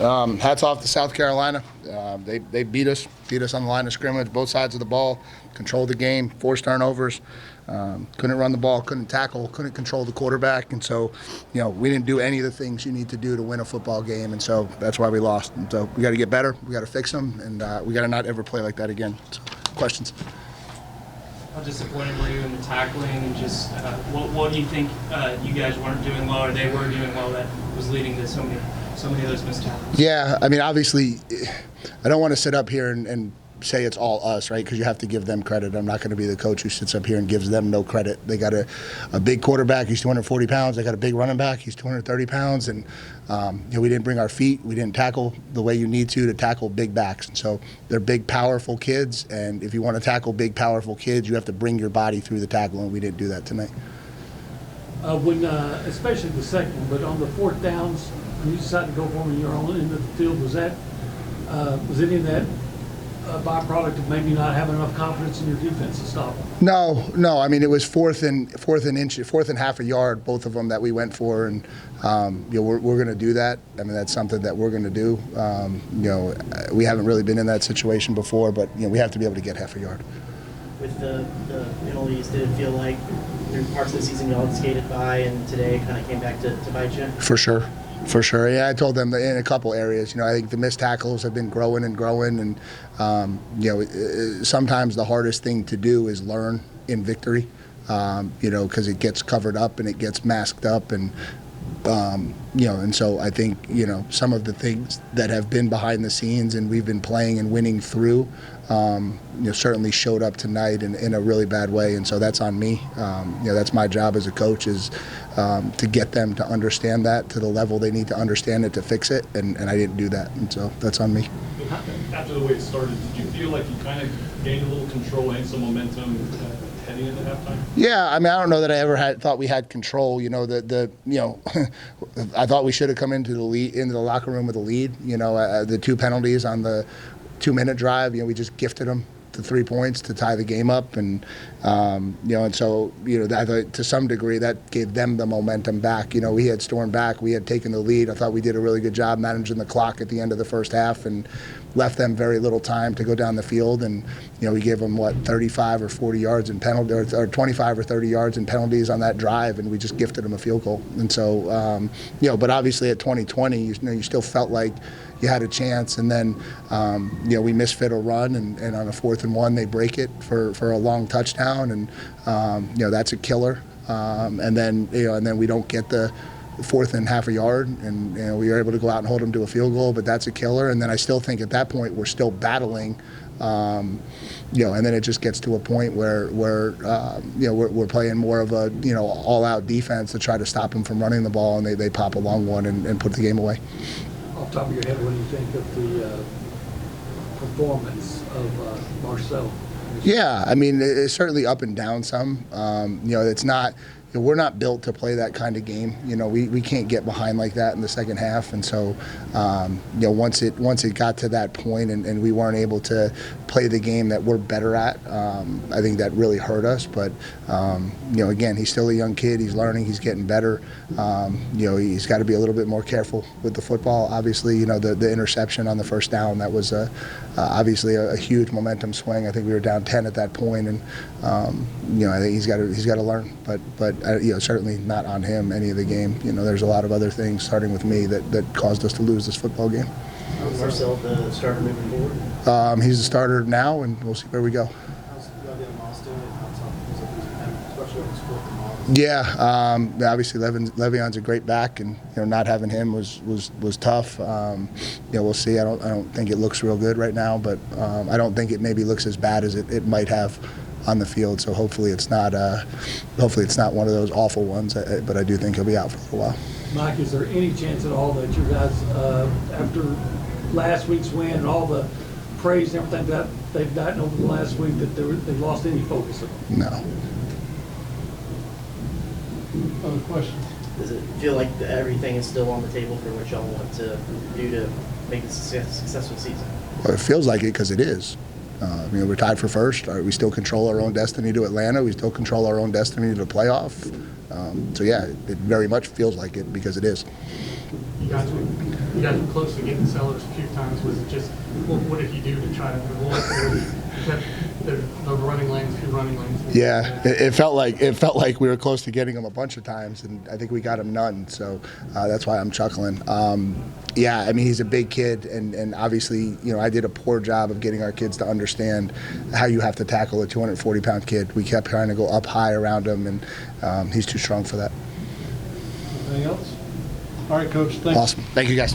Hats off to South Carolina. They beat us on the line of scrimmage, both sides of the ball, controlled the game, forced turnovers, couldn't run the ball, couldn't tackle, couldn't control the quarterback, and so, we didn't do any of the things you need to do to win a football game, and so that's why we lost. And so we got to get better, we got to fix them, and we got to not ever play like that again. So, questions? How disappointed were you in the tackling, and just what do you think you guys weren't doing well or they were doing well that was leading to so many of those missed tackles? Yeah, I mean, obviously, I don't want to sit up here and say it's all us, right? Because you have to give them credit. I'm not going to be the coach who sits up here and gives them no credit. They got a big quarterback. He's 240 pounds. They got a big running back. He's 230 pounds. And we didn't bring our feet. We didn't tackle the way you need to tackle big backs. And so they're big, powerful kids. And if you want to tackle big, powerful kids, you have to bring your body through the tackle. And we didn't do that tonight. Especially the second one, but on the fourth downs, when you decided to go for them in your own end of the field, was any of that a byproduct of maybe not having enough confidence in your defense to stop them? No. I mean, it was fourth and half a yard, both of them that we went for, and we're going to do that. I mean, that's something that we're going to do. We haven't really been in that situation before, but we have to be able to get half a yard. With the penalties, did it feel like through parts of the season y'all had skated by, and today kind of came back to bite you? For sure. Yeah, I told them that in a couple areas. I think the missed tackles have been growing, and sometimes the hardest thing to do is learn in victory, because it gets covered up and it gets masked up, and and so I think some of the things that have been behind the scenes and we've been playing and winning through, certainly showed up tonight in a really bad way, and so that's on me. That's my job as a coach, is to get them to understand that to the level they need to understand it to fix it, and I didn't do that, and so that's on me. After the way it started, did you feel like you kind of gained a little control and some momentum heading into halftime? Yeah, I mean, I don't know that I ever thought we had control. I thought we should have come into the locker room with a lead. The two penalties on the 2-minute drive, we just gifted them the 3 points to tie the game up, and and so to some degree that gave them the momentum back. We had stormed back, we had taken the lead. I thought we did a really good job managing the clock at the end of the first half and left them very little time to go down the field, and we gave them 35 or 40 yards in penalty, or 25 or 30 yards in penalties on that drive, and we just gifted them a field goal. And so but obviously at 2020, you still felt like you had a chance, and then we misfit a run, and on a 4th and 1 they break it for a long touchdown, and that's a killer. And then we don't get the 4th and half a yard, and we were able to go out and hold them to a field goal, but that's a killer. And then I still think at that point we're still battling, and then it just gets to a point where we're playing more of a all-out defense to try to stop them from running the ball, and they pop a long one and put the game away. Off the top of your head, what do you think of the performance of Marcel? Yeah, I mean, it's certainly up and down some. It's not. We're not built to play that kind of game. We can't get behind like that in the second half, and so once it got to that point and we weren't able to play the game that we're better at, I think that really hurt us. But again, he's still a young kid. He's learning. He's getting better. He's got to be a little bit more careful with the football. Obviously, the interception on the first down, that was obviously a huge momentum swing. I think we were down 10 at that point, and I think he's got to learn. But certainly not on him any of the game. There's a lot of other things, starting with me, that caused us to lose this football game. Marcel, the starter moving forward? He's the starter now, and we'll see where we go. Yeah, obviously Le'Veon's a great back, and not having him was tough. We'll see. I don't think it looks real good right now, but I don't think it maybe looks as bad as it might have on the field. So hopefully it's not one of those awful ones. But I do think he'll be out for a little while. Mike, is there any chance at all that you guys, after last week's win and all the praise and everything that they've gotten over the last week, that they've lost any focus of them? No. Other questions? Does it feel like everything is still on the table for what y'all want to do to make this a successful season? Well, it feels like it because it is. We're tied for first. We still control our own destiny to Atlanta. We still control our own destiny to the playoff. So yeah, it very much feels like it because it is. Gotcha. You guys were close to getting Sellers a few times. Was it just, what did he do to try to avoid the running lanes, few running lanes? Yeah, it felt like we were close to getting him a bunch of times, and I think we got him none. So that's why I'm chuckling. Yeah, I mean, he's a big kid, and obviously, I did a poor job of getting our kids to understand how you have to tackle a 240-pound kid. We kept trying to go up high around him, and he's too strong for that. Anything else? All right, Coach, thanks. Awesome. Thank you, guys.